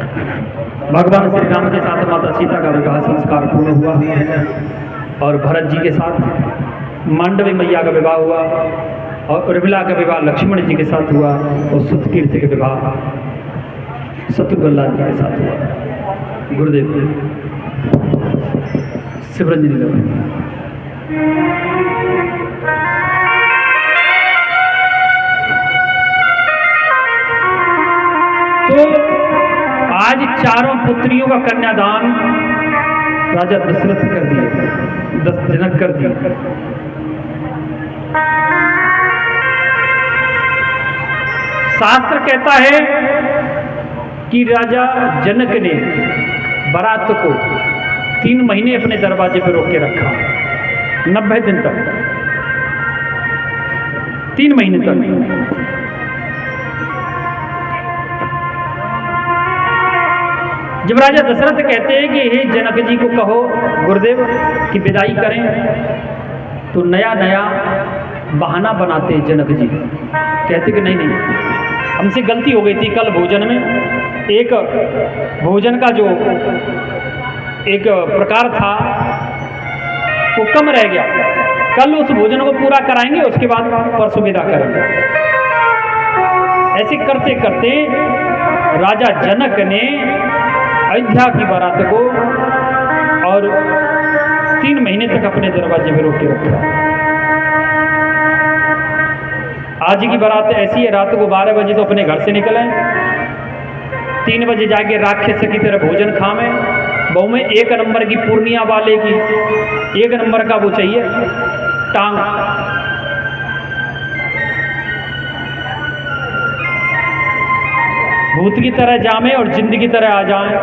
भगवान श्री राम के साथ माता सीता का विवाह संस्कार पूर्ण हुआ और भरत जी के साथ मांडवी मैया का विवाह हुआ और उर्मिला का विवाह लक्ष्मण जी के साथ हुआ और सुतकीर्ति का विवाह शत्रुघ्न जी के साथ हुआ। गुरुदेव शिवरंजनी लोग तो आज चारों पुत्रियों का कन्यादान राजा दशरथ कर दिए, जनक कर दिए। शास्त्र कहता है कि राजा जनक ने बारात को 3 महीने अपने दरवाजे पर रोक के रखा, 90 दिन तक, 3 महीने तक। जब राजा दशरथ कहते हैं कि हे जनक जी को कहो गुरुदेव कि विदाई करें, तो नया नया बहाना बनाते जनक जी, कहते कि नहीं हमसे गलती हो गई थी, कल भोजन में एक भोजन का जो एक प्रकार था वो कम रह गया, कल उस भोजन को पूरा कराएंगे, उसके बाद परसों विदा करेंगे। ऐसे करते करते राजा जनक ने अयोध्या की बारात को और 3 महीने तक अपने दरवाजे में रोक के रखा। आज की बारात ऐसी है, रात को 12 बजे तो अपने घर से निकले, 3 बजे जाके राक्षस की तरह भोजन खावे, बहू में 1 नंबर की पूर्णिया वाले की 1 नंबर का वो चाहिए टांग, भूत की तरह जामे और जिंद की तरह आ जाए।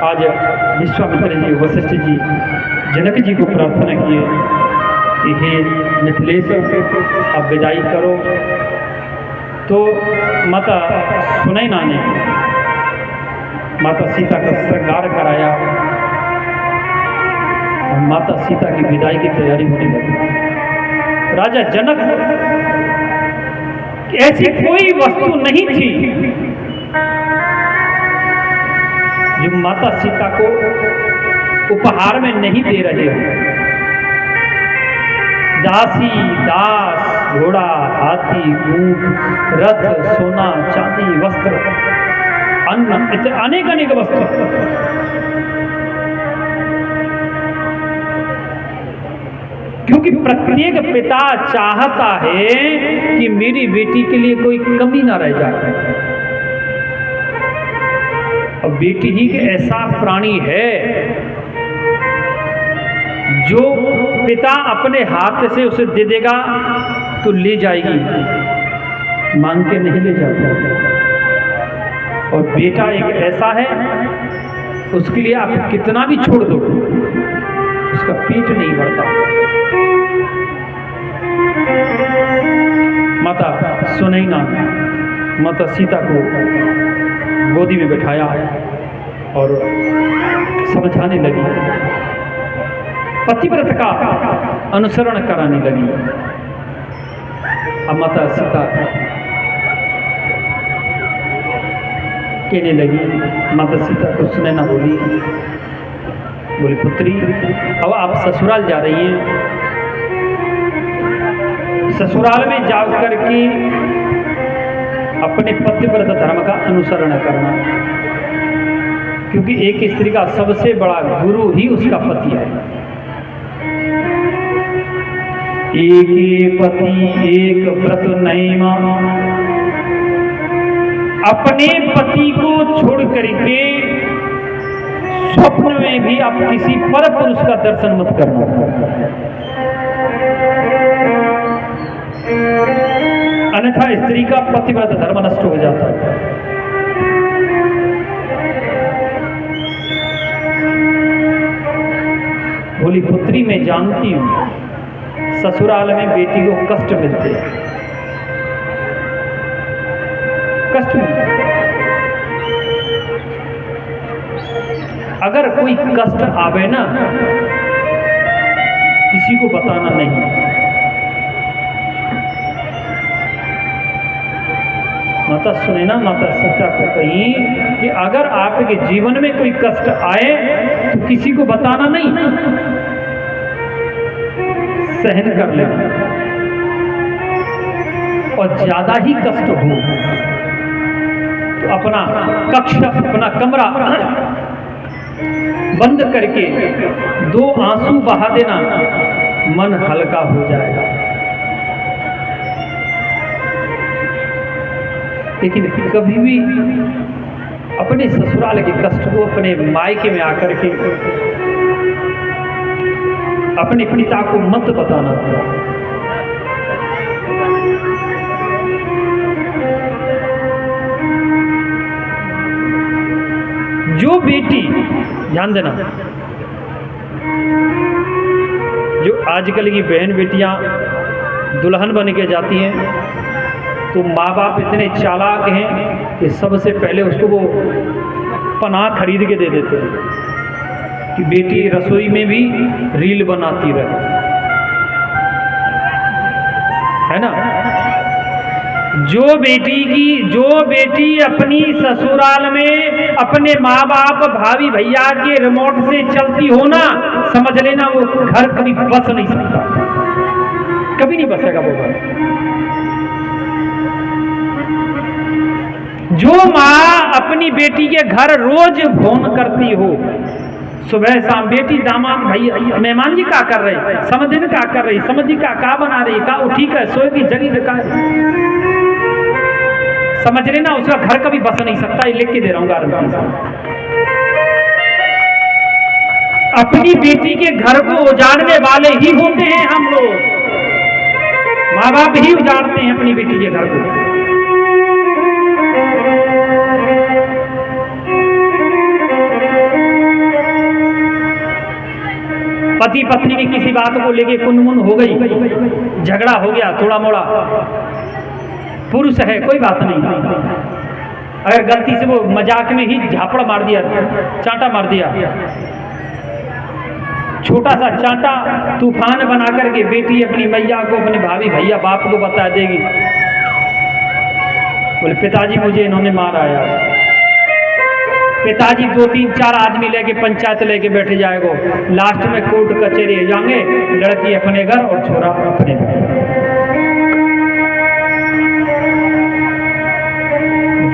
आज विश्वामित्र जी, वशिष्ठ जी जनक जी को प्रार्थना किए कि हे मिथिलेश अब विदाई करो, तो माता सुनैना ने माता सीता का श्रृंगार कराया और माता सीता की विदाई की तैयारी होने लगी। राजा जनक ऐसी कोई वस्तु नहीं थी जो माता सीता को उपहार में नहीं दे रहे हो। दासी, दास, घोड़ा, हाथी, ऊंट, रथ, सोना, चांदी, वस्त्र, अन्न, अनेक अनेक वस्तु। क्योंकि प्रत्येक पिता चाहता है कि मेरी बेटी के लिए कोई कमी ना रह जाए। और बेटी ही ऐसा प्राणी है जो पिता अपने हाथ से उसे दे देगा तो ले जाएगी, मांग के नहीं ले जाता। और बेटा एक ऐसा है, उसके लिए आप कितना भी छोड़ दो उसका पेट नहीं भरता। माता सुनैना माता सीता को गोदी में बैठाया और समझाने लगी, पतिव्रत का अनुसरण कराने लगी। अब माता सीता कहने लगी, माता सीता को सुनैना बोली पुत्री अब आप ससुराल जा रही हैं, ससुराल में जा करके अपने पतिव्रत धर्म का अनुसरण करना, क्योंकि एक स्त्री का सबसे बड़ा गुरु ही उसका पति है। एक पति एक व्रत नैमा, अपने पति को छोड़ करके स्वप्न में भी आप किसी पर पुरुष का दर्शन मत करना, अन्यथा स्त्री का पतिव्रत धर्म नष्ट हो जाता है। बोली पुत्री मैं जानती हूं ससुराल में बेटी को कष्ट मिलते हैं, कष्ट मिलते हैं। अगर कोई कष्ट आवे ना, किसी को बताना नहीं। माता सुने ना, माता सीता को कही कि अगर आपके जीवन में कोई कष्ट आए तो किसी को बताना नहीं, सहन कर लेना, और ज्यादा ही कष्ट हो तो अपना कक्ष, अपना कमरा बंद करके 2 आंसू बहा देना, मन हल्का हो जाएगा। लेकिन कभी भी अपने ससुराल के कष्ट को अपने मायके में आकर के अपने पिता को मत बताना। जो बेटी, ध्यान देना, जो आजकल की बहन बेटियां दुल्हन बन के जाती हैं तो माँ बाप इतने चालाक हैं कि सबसे पहले उसको वो पनाह खरीद के दे देते हैं कि बेटी रसोई में भी रील बनाती रहे, है ना। जो बेटी अपनी ससुराल में अपने माँ बाप भाभी भैया के रिमोट से चलती हो ना, समझ लेना वो घर कभी बस नहीं सकता, कभी नहीं बसेगा वो घर। जो माँ अपनी बेटी के घर रोज फोन करती हो, सुबह शाम, बेटी दामाद भैया मेहमान जी का कर रहे, समझ का कर रही, समझ का बना रही, का उठी का सोए की जगह का, समझ लेना उसका घर कभी बस नहीं सकता। ये लिख के दे रहा हूं गारंटी। अपनी बेटी के घर को उजाड़ने वाले ही होते हैं हम लोग, माँ बाप ही उजाड़ते हैं अपनी बेटी के घर को। पति पत्नी की किसी बात को लेके कुनमुन हो गई, झगड़ा हो गया थोड़ा मोड़ा, पुरुष है कोई बात नहीं, अगर गलती से वो मजाक में ही झापड़ मार दिया, चांटा मार दिया, छोटा सा चांटा तूफान बना करके बेटी अपनी मैया को, अपने भाभी भैया बाप को बता देगी, बोले पिताजी मुझे इन्होंने मारा है। पिताजी 2 3 4 आदमी लेके पंचायत लेके बैठे जाएगो, लास्ट में कोर्ट कचहरी जाएंगे, लड़की अपने घर और छोरा अपने घर।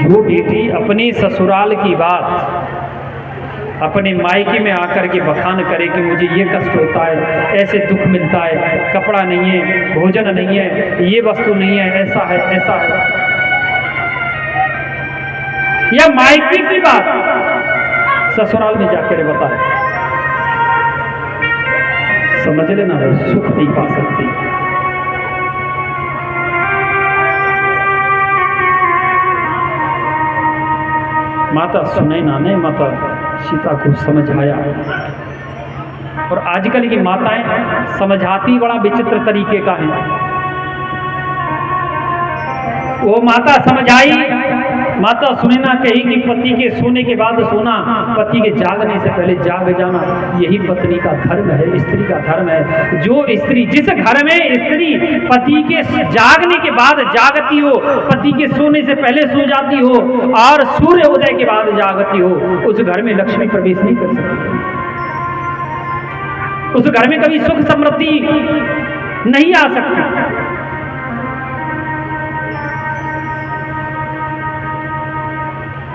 जो बेटी अपनी ससुराल की बात अपने मायके में आकर के बखान करे कि मुझे ये कष्ट होता है, ऐसे दुख मिलता है, कपड़ा नहीं है, भोजन नहीं है, ये वस्तु नहीं है, ऐसा है ऐसा है, या मायके की बात ससुराल में जाकर बताए, समझ लेना वो सुख नहीं पा सकती। माता सुने ना ने, माता सीता को समझ आया। और आजकल की माताएं समझाती बड़ा विचित्र तरीके का है। वो माता समझाई, माता सुने ना कही कि पति के सोने के बाद सोना, पति के जागने से पहले जाग जाना, यही पत्नी का धर्म है, स्त्री का धर्म है। जो स्त्री, जिस घर में स्त्री पति के जागने के बाद जागती हो, पति के सोने से पहले सो जाती हो और सूर्य उदय के बाद जागती हो, उस घर में लक्ष्मी प्रवेश नहीं कर सकती, उस घर में कभी सुख समृद्धि नहीं आ सकती।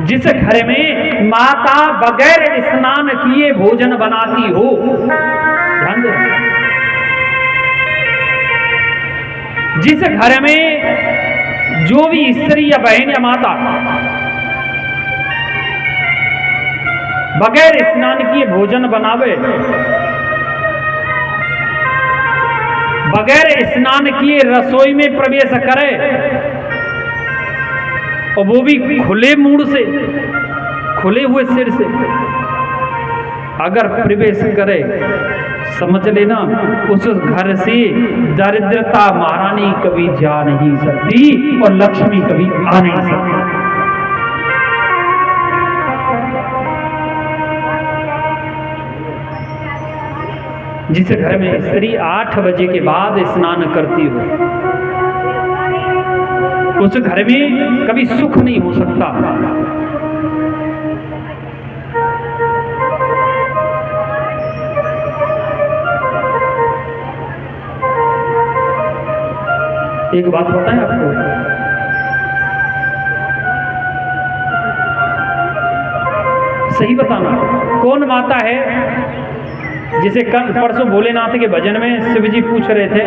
जिस घर में माता बगैर स्नान किए भोजन बनाती हो, ध्यान दो, जिस घर में जो भी स्त्री या बहन या माता बगैर स्नान किए भोजन बनावे, बगैर स्नान किए रसोई में प्रवेश करे, और वो भी खुले मुंह से, खुले हुए सिर से अगर प्रवेश करे, समझ लेना उस घर से दरिद्रता महारानी कभी जा नहीं सकती और लक्ष्मी कभी आ नहीं सकती। जिस घर में स्त्री 8 बजे के बाद स्नान करती हो, उस घर में कभी सुख नहीं हो सकता। एक बात बताएं आपको, सही बताना, कौन माता है जिसे कल परसों भोलेनाथ के भजन में शिव जी पूछ रहे थे,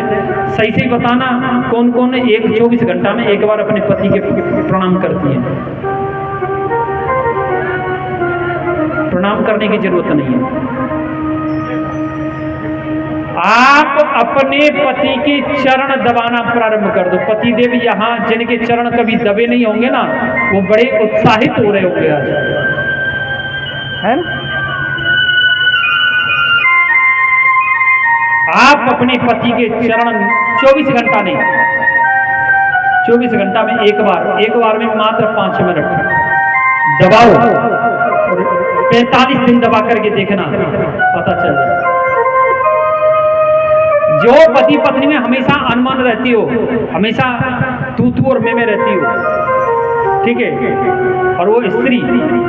सही से ही बताना कौन कौन एक 24 घंटा में एक बार अपने पति के प्रणाम करती है? प्रणाम करने की जरूरत नहीं है। आप अपने पति के चरण दबाना प्रारंभ कर दो। पति देव यहाँ जिनके चरण कभी दबे नहीं होंगे ना, वो बड़े उत्साहित हो रहे होंगे आज, है ना? आप अपने पति के चरण 24 घंटा नहीं, 24 घंटा में एक बार में मात्र 5 मिनट दबाओ, 45 दिन दबा करके देखना, पता चल जाए। जो पति पत्नी में हमेशा अनमन रहती हो, हमेशा तू और मैं रहती हो, ठीक है, और वो स्त्री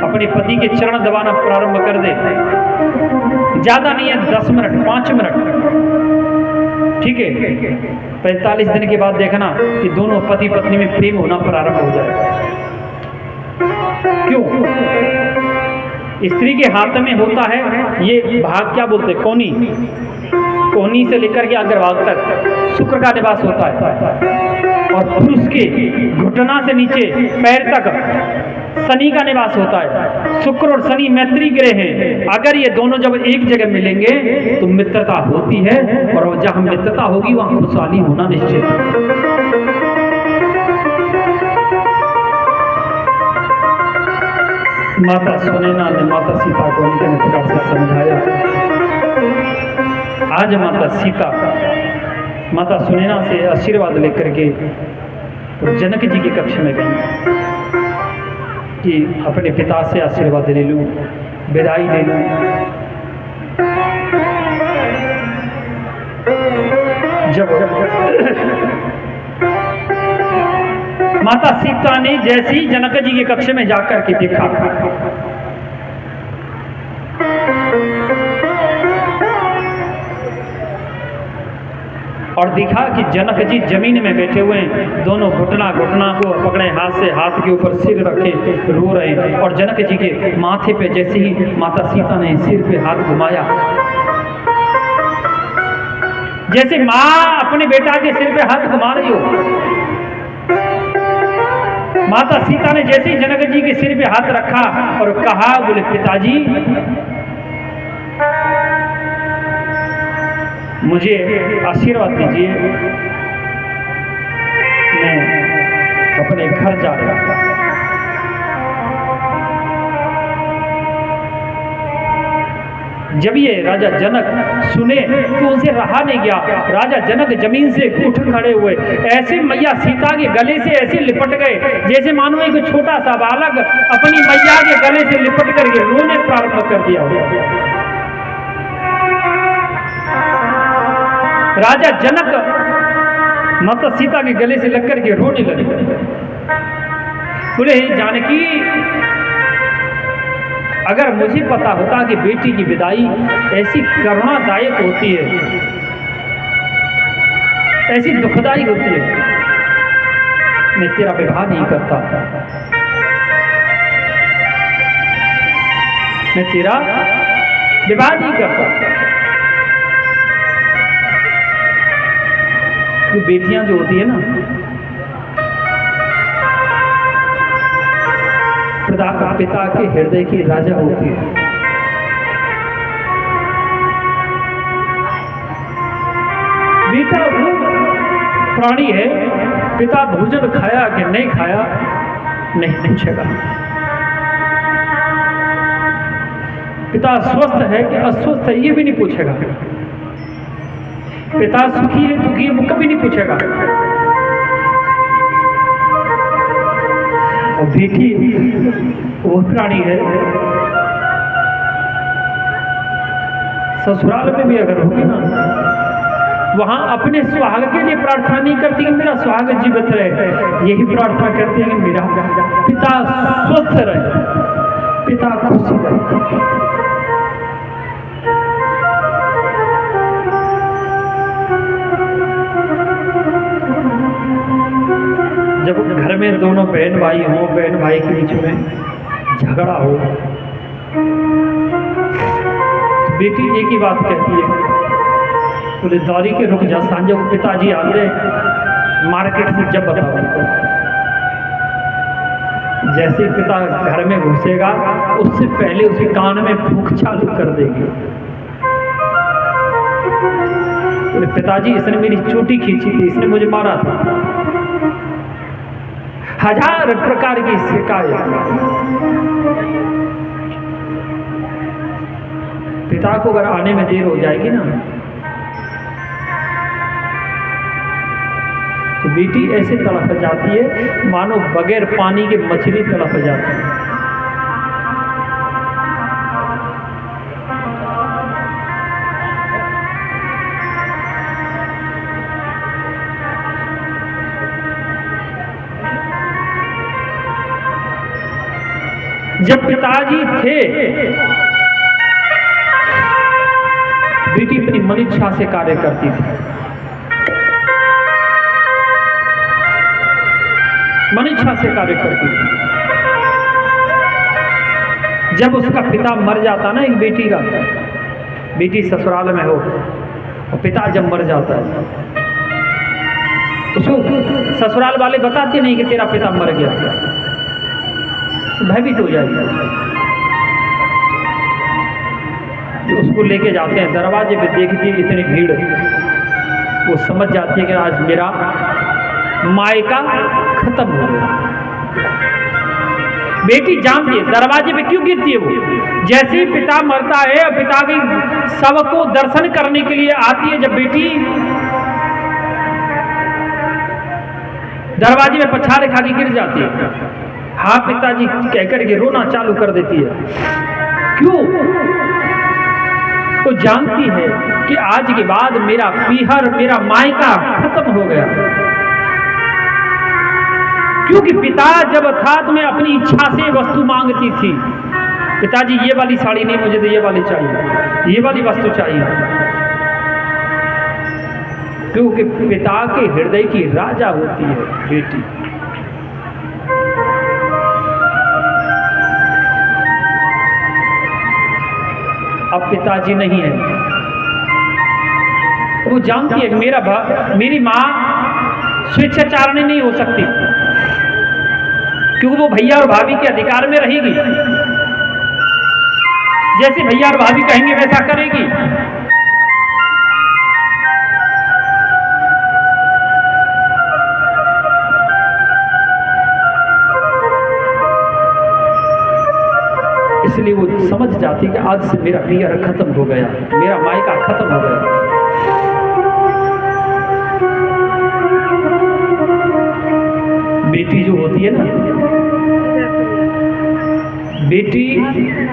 अपने पति के चरण दबाना प्रारंभ कर दे, ज्यादा नहीं है 10 मिनट 5 मिनट, ठीक है, 45 दिन के बाद देखना कि दोनों पति पत्नी में प्रेम होना प्रारंभ हो जाएगा। क्यों? स्त्री के हाथ में होता है ये भाग, क्या बोलते हैं, कोहनी से लेकर के अग्रभाग तक शुक्र का निवास होता है, और पुरुष के घुटना से नीचे पैर तक शनि का निवास होता है। शुक्र और शनि मैत्री ग्रह हैं। अगर ये दोनों जब एक जगह मिलेंगे तो मित्रता होती है, और जहां मित्रता होगी वहां खुशहाली होना निश्चित है। माता सुनैना ने माता सीता को अनेक प्रकार से समझाया। आज माता सुनैना से आशीर्वाद लेकर के तो जनक जी के कक्ष में गई कि अपने पिता से आशीर्वाद ले लूं, विदाई ले लूं। जब माता सीता ने जैसे ही जनक जी के कक्ष में जाकर के देखा, और देखा कि जनक जी जमीन में बैठे हुए हैं, दोनों घुटना को पकड़े, हाथ से हाथ के ऊपर सिर रखे रो रहे हैं, और जनक जी के माथे पे जैसे ही माता सीता ने सिर पे हाथ घुमाया, जैसे माँ अपने बेटा के सिर पे हाथ घुमा रही हो, माता सीता ने जैसे ही जनक जी के सिर पे हाथ रखा और कहा, बोले पिताजी मुझे आशीर्वाद दीजिए, मैं अपने घर जा रहा हूं। जब ये राजा जनक सुने तो उनसे रहा नहीं गया। राजा जनक जमीन से उठ खड़े हुए, ऐसे मैया सीता के गले से ऐसे लिपट गए जैसे मानो एक छोटा सा बालक अपनी मैया के गले से लिपट करके रोने प्रारंभ कर दिया हो। राजा जनक माता सीता के गले से लग करके रोने लगे। बोले जानकी, अगर मुझे पता होता कि बेटी की विदाई ऐसी करुणादायक होती है, ऐसी दुखदाई होती है, मैं तेरा विवाह नहीं करता, मैं तेरा विवाह नहीं करता। तो बेटियां जो होती है ना, पिता के हृदय की राजा होती है। बेटा वो प्राणी है, पिता भोजन खाया कि नहीं खाया नहीं पूछेगा, पिता स्वस्थ है कि अस्वस्थ है ये भी नहीं पूछेगा, पिता सुखी है दुखी है वो कभी नहीं पूछेगा। और बेटी वो प्राणी है, ससुराल में भी अगर होगी ना वहां अपने सुहाग के लिए प्रार्थना नहीं करती कि मेरा सुहाग जीवित रहे, यही प्रार्थना करती है कि मेरा पिता स्वस्थ रहे, पिता खुशी रहे। जब घर में दोनों बहन भाई हों, बहन भाई के बीच में झगड़ा हो, तो बेटी एक ही बात कहती है, बोले दौरी के रुक जा, सांझे को पिताजी आ गए मार्केट से, जब बताओ तो। जैसे पिता घर में घुसेगा उससे पहले उसके कान में फूंक चालू कर देगी, बोले पिताजी इसने मेरी चोटी खींची थी, इसने मुझे मारा था। हजार प्रकार की शिकायत। पिता को अगर आने में देर हो जाएगी ना, तो बेटी ऐसे तड़प जाती है मानो बगैर पानी के मछली तड़प जाती है। जब पिताजी थे, बेटी अपनी मन इच्छा से कार्य करती थी, मन इच्छा से कार्य करती थी। जब उसका पिता मर जाता ना, एक बेटी का, बेटी ससुराल में हो और पिता जब मर जाता है, उसको ससुराल वाले बताते नहीं कि तेरा पिता मर गया, भयभीत हो जाएगी। उसको लेके जाते हैं, दरवाजे पे देखती है इतनी भीड़, वो समझ जाती है कि आज मेरा मायका खत्म हो गया। बेटी जानती है दरवाजे पे क्यों गिरती है वो। जैसे ही पिता मरता है और पिता की शव को दर्शन करने के लिए आती है, जब बेटी दरवाजे में पछाड़ खा के गिर जाती है, हाँ पिताजी कहकर के रोना चालू कर देती है। क्यों? वो जानती है कि आज के बाद मेरा पीहर, मेरा मायका खत्म हो गया। क्योंकि पिता जब था तो मैं अपनी इच्छा से वस्तु मांगती थी, पिताजी ये वाली साड़ी नहीं, मुझे तो ये वाली चाहिए, ये वाली वस्तु चाहिए। क्योंकि पिता के हृदय की राजा होती है बेटी। अब पिताजी नहीं है, वो जानती है कि मेरी माँ स्वेच्छाचारिणी नहीं हो सकती, क्योंकि वो भैया और भाभी के अधिकार में रहेगी। जैसे भैया और भाभी कहेंगे वैसा करेगी। इसलिए वो समझ जाती कि आज से मेरा पीहर खत्म हो गया, मेरा मायका खत्म हो गया। बेटी जो होती है ना, बेटी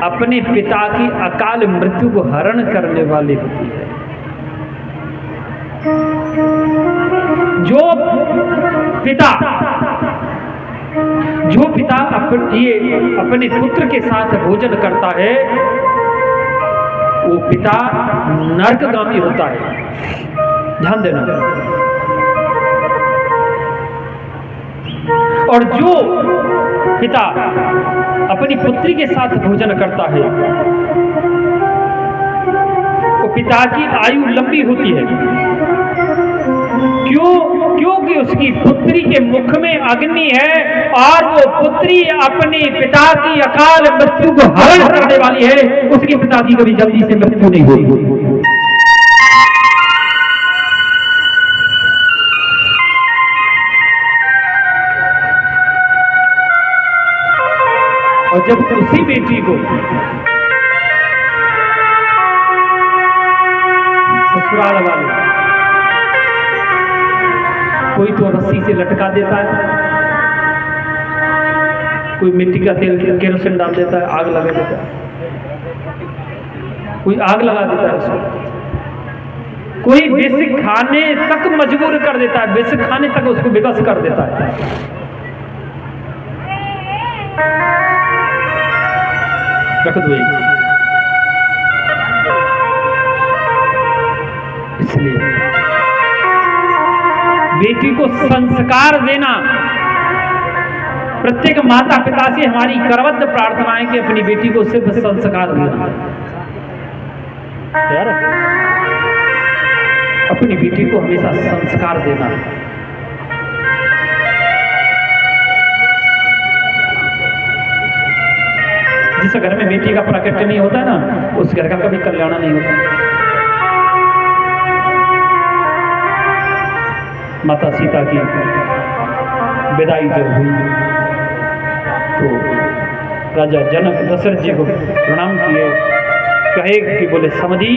अपने पिता की अकाल मृत्यु को हरण करने वाली होती है। जो पिता अपने पुत्र के साथ भोजन करता है, वो पिता नरकगामी होता है। ध्यान देना। और जो पिता अपनी पुत्री के साथ भोजन करता है, वो पिता की आयु लंबी होती है। क्योंकि उसकी पुत्री के मुख में अग्नि है और वो पुत्री अपने पिता की अकाल मृत्यु को हरण करने वाली है। उसके पिता की कभी जल्दी से मृत्यु नहीं होगी। और जब उसी बेटी को ससुराल वाले कोई तो रस्सी से लटका देता है, कोई मिट्टी का तेल केरोसिन डाल देता है, आग लगा देता है, कोई आग लगा देता है उसको। कोई विष खाने तक मजबूर कर देता है, विष खाने तक उसको विवश कर देता है। रख दो इसलिए बेटी को संस्कार देना प्रत्येक माता पिता से हमारी करबद्ध प्रार्थना है कि अपनी बेटी को सिर्फ संस्कार देना। यार अपनी बेटी को हमेशा संस्कार देना। जिस घर में बेटी का प्राकट्य नहीं होता ना, उस घर का कभी कल्याण नहीं होता। माता सीता की विदाई जब हुई तो राजा जनक दशरथ जी को प्रणाम किए, कहे कि बोले समधी,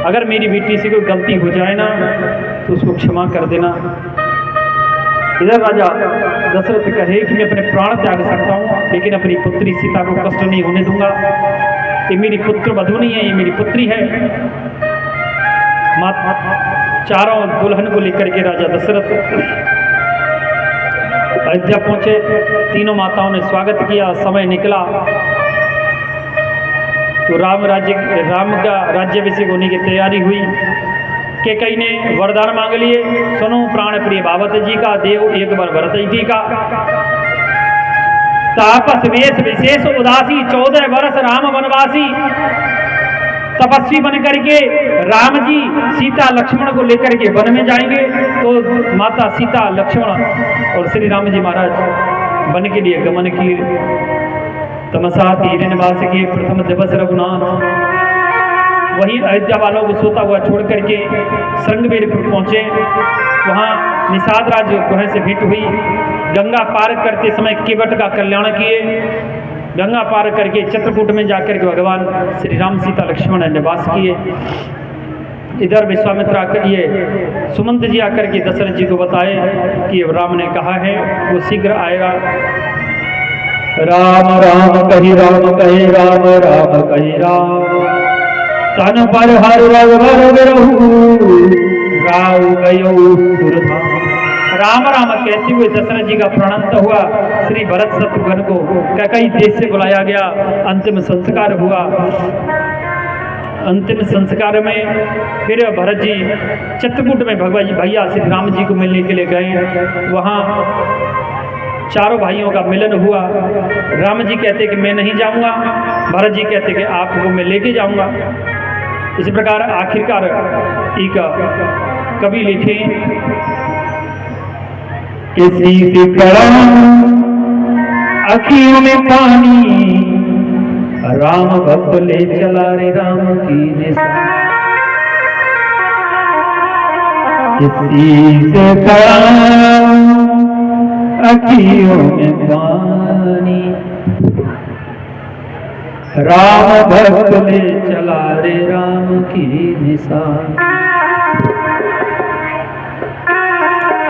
अगर मेरी बेटी से कोई गलती हो जाए ना तो उसको क्षमा कर देना। इधर राजा दशरथ कहे कि मैं अपने प्राण त्याग सकता हूँ, लेकिन अपनी पुत्री सीता को कष्ट नहीं होने दूंगा। ये मेरी पुत्र वधू नहीं है, ये मेरी पुत्री है। माता चारों दुल्हन को लेकर के राजा दशरथ अयोध्या पहुंचे। तीनों माताओं ने स्वागत किया। समय निकला तो राम का राज्याभिषेक होने की तैयारी हुई। कैकेयी ने वरदान मांग लिए, सुनो प्राण प्रिय भावत जी का, देव एक बार भरत जी का। तापस वेश विशेष उदासी, 14 वर्ष राम वनवासी। तपस्वी बन करके राम जी सीता लक्ष्मण को लेकर के वन में जाएंगे। तो माता सीता लक्ष्मण और श्री राम जी महाराज वन के लिए गमन किए। तमसा तीर निवास के प्रथम दिवस रघुनाथ। वहीं अयोध्या वालों को सोता हुआ छोड़ करके श्रृंगबेरपुर पहुंचे। वहां निषाद राज गुहा से भेंट हुई। गंगा पार करते समय केवट का कल्याण किए। गंगा पार करके चित्रकूट में जाकर के भगवान श्री राम सीता लक्ष्मण ने निवास किए। इधर विश्वामित्र आकर ये सुमंत जी आकर के दशरथ जी को बताए कि राम ने कहा है वो शीघ्र आएगा। राम राम कही राम कहे राम राम कही राम, तन पर हर रघुवर बिरहु, राव गयो सुरधाम। राम राम कहते हुए दशरथ जी का प्रणंत हुआ। श्री भरत शत्रुघ्न को कैकेयी देश से बुलाया गया। अंतिम संस्कार हुआ। अंतिम संस्कार में फिर भरत जी चित्रकूट में भैया श्री राम जी को मिलने के लिए गए। वहाँ चारों भाइयों का मिलन हुआ। राम जी कहते कि मैं नहीं जाऊंगा, भरत जी कहते कि आपको मैं लेके जाऊंगा। इसी प्रकार आखिरकार एक कवि लिखे, किसी से कड़ा अखियों में पानी, राम भक्त ले चला रे राम की निशान। किसी से कड़ा अखियों में पानी, राम भक्त ले चला रे राम की निशान।